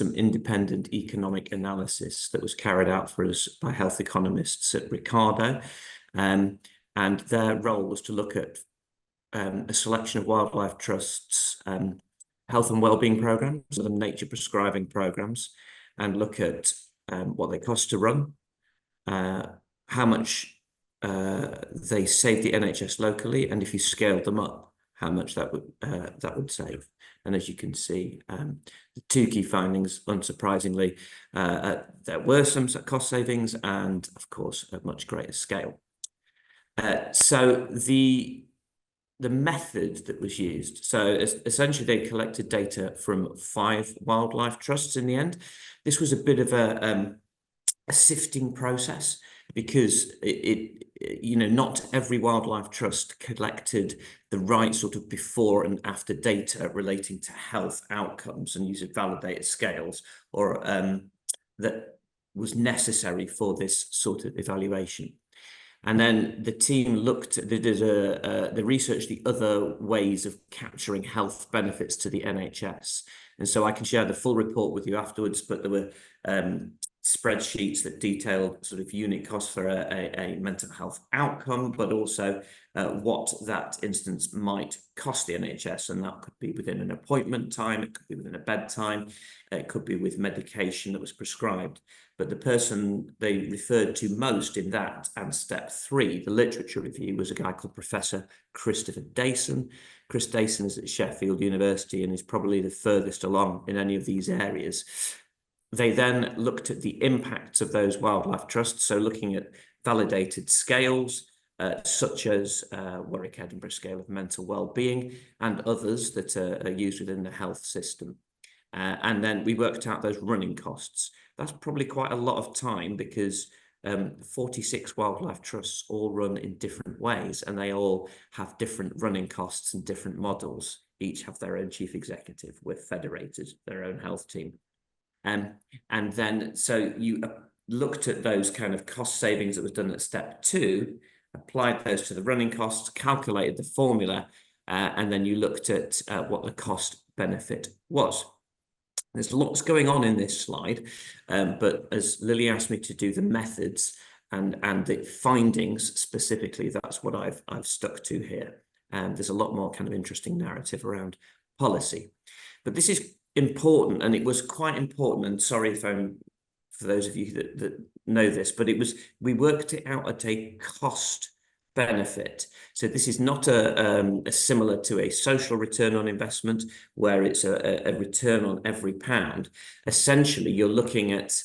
some independent economic analysis that was carried out for us by health economists at Ricardo. And their role was to look at a selection of wildlife trusts' health and wellbeing programs, so the nature prescribing programs, and look at what they cost to run, how much they save the NHS locally, and if you scaled them up, how much that would save. And as you can see, the two key findings, unsurprisingly, there were some cost savings and, of course, a much greater scale. So the method that was used, so essentially they collected data from 5 wildlife trusts in the end. This was a bit of a sifting process because not every wildlife trust collected the right sort of before and after data relating to health outcomes and used validated scales or that was necessary for this sort of evaluation. And then the team they researched the other ways of capturing health benefits to the NHS. And so I can share the full report with you afterwards, but there were spreadsheets that detailed sort of unit costs for a mental health outcome, but also what that instance might cost the NHS. And that could be within an appointment time, it could be within a bedtime, it could be with medication that was prescribed. But the person they referred to most in that and step 3, the literature review, was a guy called Professor Christopher Dayson. Chris Dayson is at Sheffield University and is probably the furthest along in any of these areas. They then looked at the impacts of those wildlife trusts, so looking at validated scales, such as Warwick Edinburgh Scale of Mental Wellbeing and others that are used within the health system. And then we worked out those running costs. That's probably quite a lot of time because 46 wildlife trusts all run in different ways and they all have different running costs and different models. Each have their own chief executive. We're federated, their own health team. And then, so you looked at those kind of cost savings that was done at step 2, applied those to the running costs, calculated the formula, and then you looked at what the cost benefit was. There's lots going on in this slide, but as Lily asked me to do the methods and the findings specifically, that's what I've stuck to here. And there's a lot more kind of interesting narrative around policy. But this is important, and it was quite important, and sorry if I'm, for those of you that know this, but we worked it out at a cost benefit. So this is not a similar to a social return on investment where it's a return on every pound. Essentially, you're looking at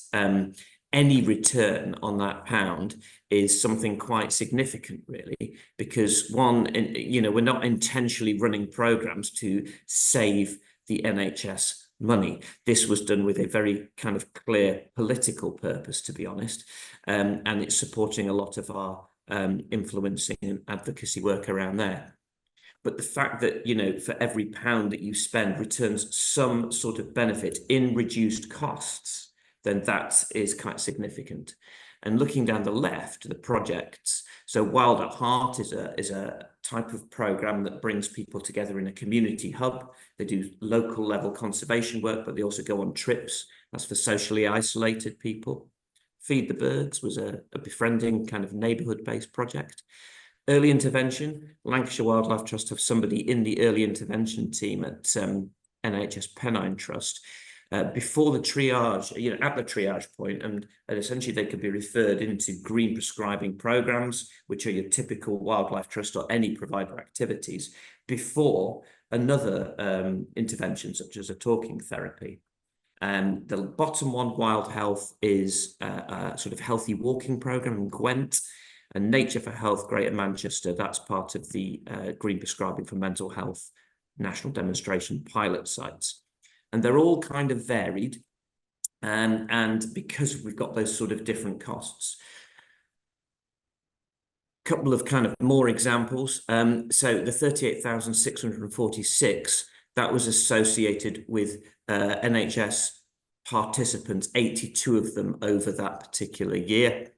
any return on that pound is something quite significant, really, because we're not intentionally running programs to save the NHS money. This was done with a very kind of clear political purpose, to be honest, and it's supporting a lot of our influencing and advocacy work around there. But the fact that, for every pound that you spend returns some sort of benefit in reduced costs, then that is quite significant. And looking down the left, the projects, so Wild at Heart is a type of program that brings people together in a community hub. They do local level conservation work, but they also go on trips. That's for socially isolated people. Feed the Birds was a befriending kind of neighbourhood-based project. Early intervention, Lancashire Wildlife Trust have somebody in the early intervention team at NHS Pennine Trust before the triage, at the triage point, and essentially they could be referred into green prescribing programs, which are your typical wildlife trust or any provider activities, before another intervention, such as a talking therapy. The bottom one, Wild Health, is a sort of healthy walking program in Gwent, and Nature for Health, Greater Manchester. That's part of the green prescribing for mental health national demonstration pilot sites. And they're all kind of varied. And because we've got those sort of different costs, a couple of kind of more examples. So the 38,646, that was associated with NHS participants, 82 of them over that particular year.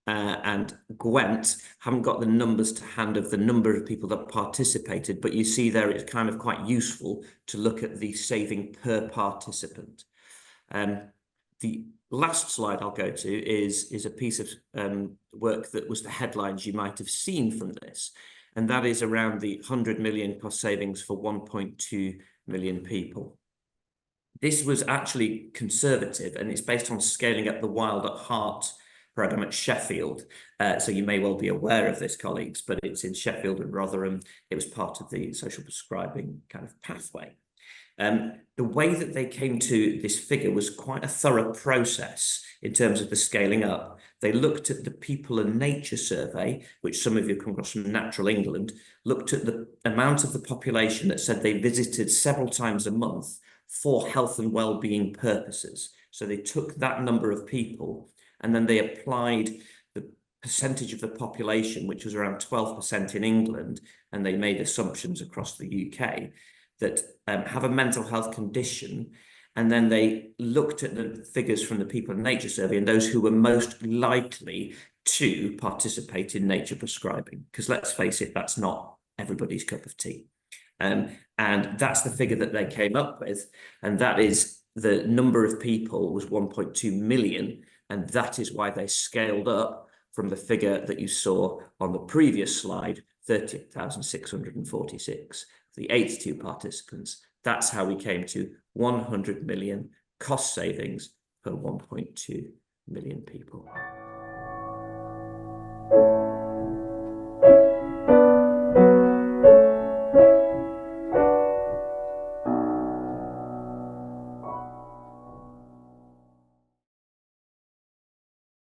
And Gwent, haven't got the numbers to hand of the number of people that participated, but you see there it's kind of quite useful to look at the saving per participant. The last slide I'll go to is a piece of work that was the headlines you might have seen from this, and that is around the 100 million cost savings for 1.2 million people. This was actually conservative, and it's based on scaling up the Wild at Heart program at Sheffield. So you may well be aware of this, colleagues, but it's in Sheffield and Rotherham. It was part of the social prescribing kind of pathway. The way that they came to this figure was quite a thorough process in terms of the scaling up. They looked at the People and Nature survey, which some of you come across from Natural England, looked at the amount of the population that said they visited several times a month for health and well-being purposes. So they took that number of people and then they applied the percentage of the population, which was around 12% in England, and they made assumptions across the UK that have a mental health condition. And then they looked at the figures from the People and Nature survey and those who were most likely to participate in nature prescribing. Because let's face it, that's not everybody's cup of tea. And that's the figure that they came up with. And that is the number of people was 1.2 million. And that is why they scaled up from the figure that you saw on the previous slide, 30,646. The 82 participants. That's how we came to 100 million cost savings per 1.2 million people.